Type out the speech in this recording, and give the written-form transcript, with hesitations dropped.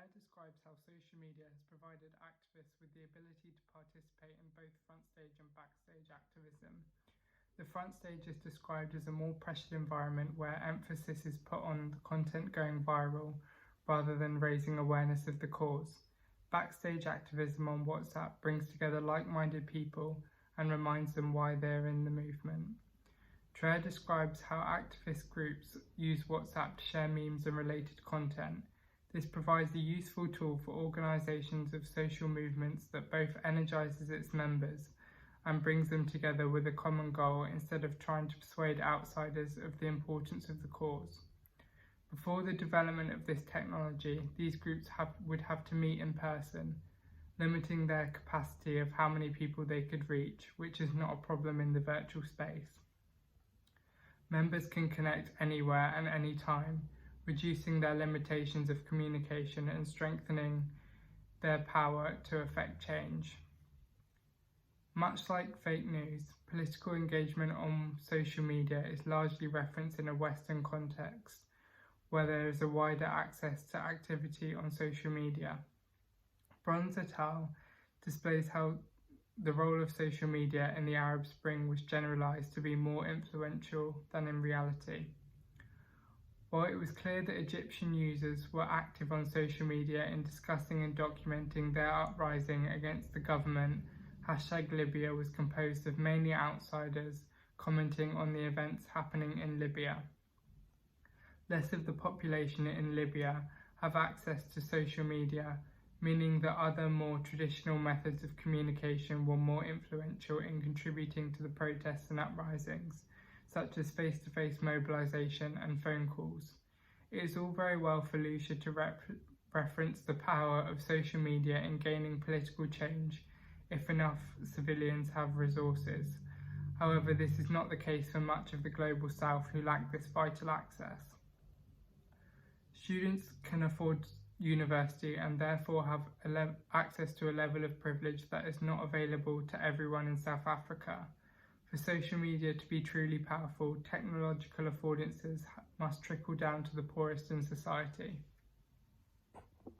Treyer describes how social media has provided activists with the ability to participate in both front stage and backstage activism. The front stage is described as a more pressured environment where emphasis is put on the content going viral rather than raising awareness of the cause. Backstage activism on WhatsApp brings together like-minded people and reminds them why they're in the movement. Treyer describes how activist groups use WhatsApp to share memes and related content. This provides a useful tool for organizations of social movements that both energizes its members and brings them together with a common goal instead of trying to persuade outsiders of the importance of the cause. Before the development of this technology, these groups would have to meet in person, limiting their capacity of how many people they could reach, which is not a problem in the virtual space. Members can connect anywhere and anytime, reducing their limitations of communication and strengthening their power to affect change. Much like fake news, political engagement on social media is largely referenced in a Western context, where there is a wider access to activity on social media. Bronze et al. Displays how the role of social media in the Arab Spring was generalized to be more influential than in reality. While it was clear that Egyptian users were active on social media in discussing and documenting their uprising against the government, #Libya was composed of mainly outsiders commenting on the events happening in Libya. Less of the population in Libya have access to social media, meaning that other more traditional methods of communication were more influential in contributing to the protests and uprisings, such as face-to-face mobilization and phone calls. It is all very well for Lucia to reference the power of social media in gaining political change if enough civilians have resources. However, this is not the case for much of the global south who lack this vital access. Students can afford university and therefore have access to a level of privilege that is not available to everyone in South Africa. For social media to be truly powerful, technological affordances must trickle down to the poorest in society.